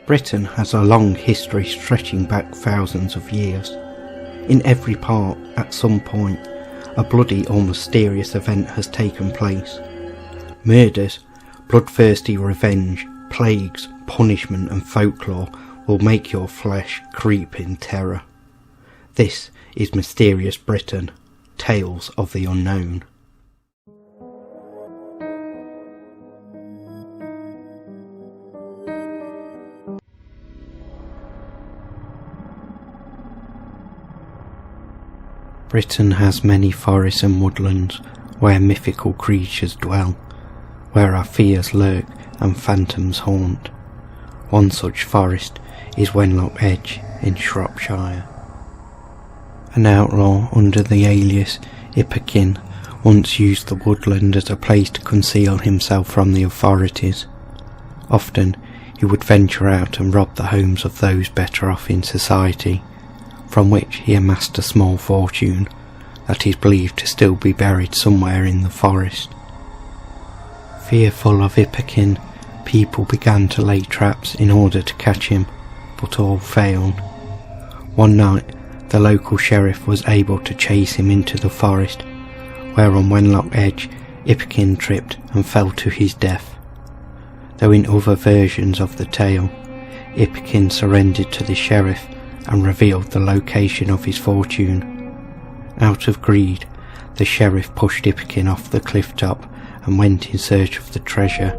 Britain has a long history stretching back thousands of years. In every part, at some point, a bloody or mysterious event has taken place. Murders, bloodthirsty revenge, plagues, punishment and folklore will make your flesh creep in terror. This is Mysterious Britain, Tales of the Unknown. Britain has many forests and woodlands where mythical creatures dwell, where our fears lurk and phantoms haunt. One such forest is Wenlock Edge in Shropshire. An outlaw under the alias Ipperkin once used the woodland as a place to conceal himself from the authorities. Often he would venture out and rob the homes of those better off in society, from which he amassed a small fortune that is believed to still be buried somewhere in the forest. Fearful of Ipperkin, people began to lay traps in order to catch him, but all failed. One night, the local sheriff was able to chase him into the forest, where on Wenlock Edge, Ipperkin tripped and fell to his death. Though in other versions of the tale, Ipperkin surrendered to the sheriff and revealed the location of his fortune. Out of greed, the sheriff pushed Ipperkin off the cliff top and went in search of the treasure,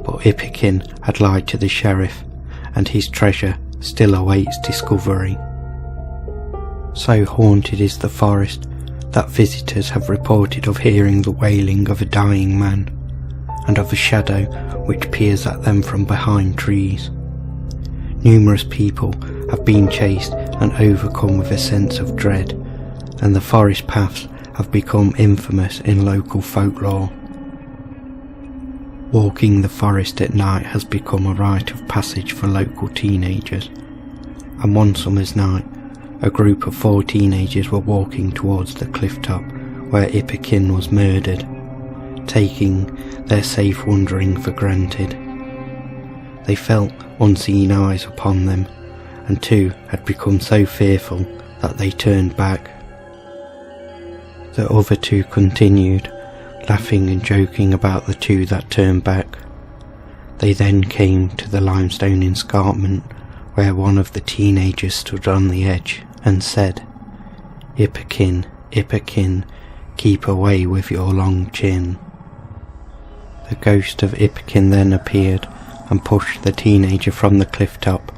but Ipperkin had lied to the sheriff, and his treasure still awaits discovery. So haunted is the forest that visitors have reported of hearing the wailing of a dying man, and of a shadow which peers at them from behind trees. Numerous people have been chased and overcome with a sense of dread, and the forest paths have become infamous in local folklore. Walking the forest at night has become a rite of passage for local teenagers, and one summer's night, a group of 4 teenagers were walking towards the cliff top where Ipperkin was murdered, taking their safe wandering for granted. They felt unseen eyes upon them, and 2 had become so fearful that they turned back. The other 2 continued, laughing and joking about the 2 that turned back. They then came to the limestone escarpment, where one of the teenagers stood on the edge and said, "Ipperkin, Ipperkin, keep away with your long chin." The ghost of Ipperkin then appeared and pushed the teenager from the cliff top,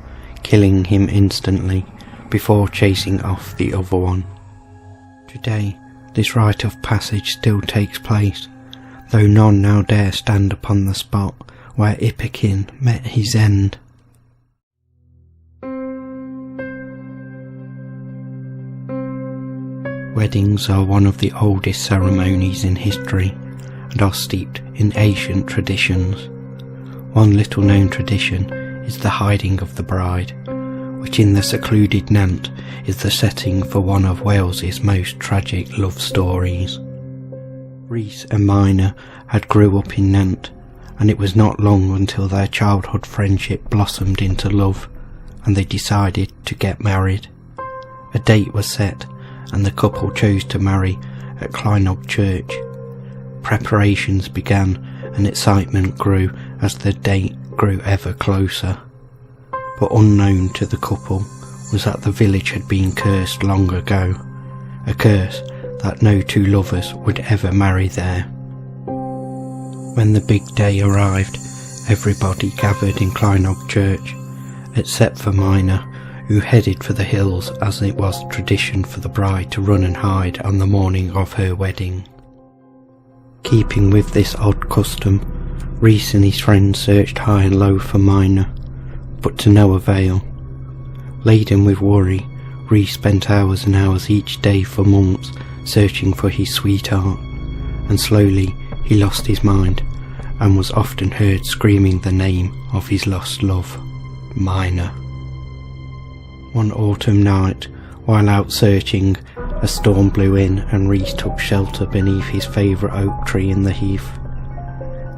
killing him instantly before chasing off the other one. Today, this rite of passage still takes place, though none now dare stand upon the spot where Ipperkin met his end. Weddings are one of the oldest ceremonies in history and are steeped in ancient traditions. One little known tradition is the hiding of the bride, which in the secluded Nant is the setting for one of Wales's most tragic love stories. Rhys and Mina had grew up in Nant, and it was not long until their childhood friendship blossomed into love, and they decided to get married. A date was set, and the couple chose to marry at Clynog Church. Preparations began, and excitement grew as the date grew ever closer. But unknown to the couple was that the village had been cursed long ago, a curse that no 2 lovers would ever marry there. When the big day arrived, everybody gathered in Clynog Church, except for Mina, who headed for the hills as it was tradition for the bride to run and hide on the morning of her wedding. Keeping with this odd custom, Rhys and his friends searched high and low for Mina, but to no avail. Laden with worry, Rhys spent hours and hours each day for months searching for his sweetheart, and slowly he lost his mind and was often heard screaming the name of his lost love, Mina. One autumn night, while out searching, a storm blew in and Rhys took shelter beneath his favourite oak tree in the heath.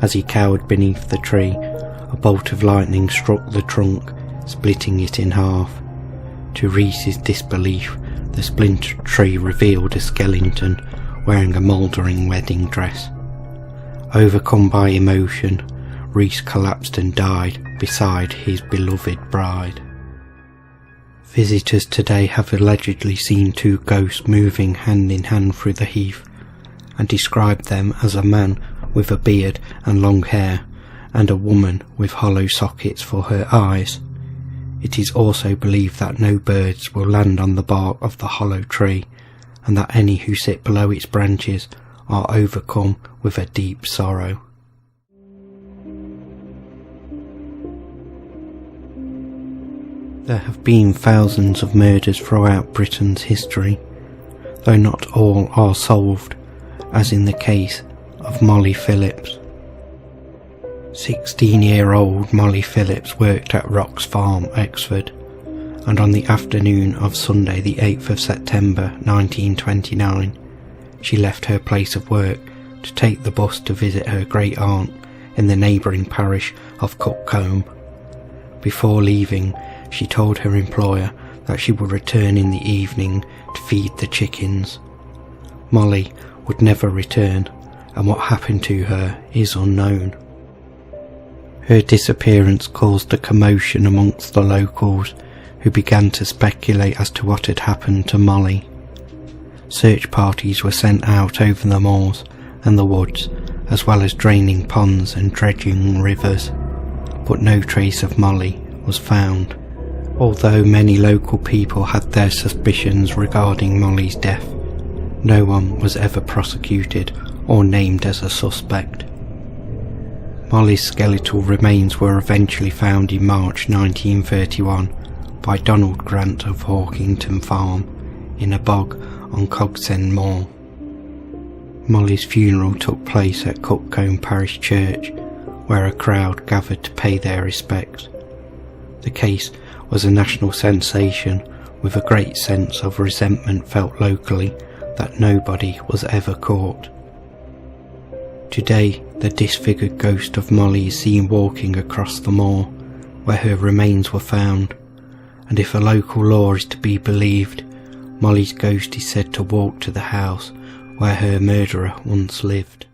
As he cowered beneath the tree, a bolt of lightning struck the trunk, splitting it in half. To Reese's disbelief, the splintered tree revealed a skeleton wearing a mouldering wedding dress. Overcome by emotion, Reese collapsed and died beside his beloved bride. Visitors today have allegedly seen two ghosts moving hand in hand through the heath, and described them as a man with a beard and long hair, and a woman with hollow sockets for her eyes. It is also believed that no birds will land on the bark of the hollow tree, and that any who sit below its branches are overcome with a deep sorrow. There have been thousands of murders throughout Britain's history, though not all are solved, as in the case of Molly Phillips. 16-year-old Molly Phillips worked at Rocks Farm, Oxford, and on the afternoon of Sunday the 8th of September 1929, she left her place of work to take the bus to visit her great-aunt in the neighbouring parish of Cookcombe. Before leaving, she told her employer that she would return in the evening to feed the chickens. Molly would never return, and what happened to her is unknown. Her disappearance caused a commotion amongst the locals, who began to speculate as to what had happened to Molly. Search parties were sent out over the moors and the woods, as well as draining ponds and dredging rivers, but no trace of Molly was found. Although many local people had their suspicions regarding Molly's death, no one was ever prosecuted or named as a suspect. Molly's skeletal remains were eventually found in March 1931 by Donald Grant of Hawkington Farm in a bog on Cogsend Moor. Molly's funeral took place at Cookcombe Parish Church, where a crowd gathered to pay their respects. The case was a national sensation, with a great sense of resentment felt locally that nobody was ever caught. Today, the disfigured ghost of Molly is seen walking across the moor where her remains were found, and if a local law is to be believed, Molly's ghost is said to walk to the house where her murderer once lived.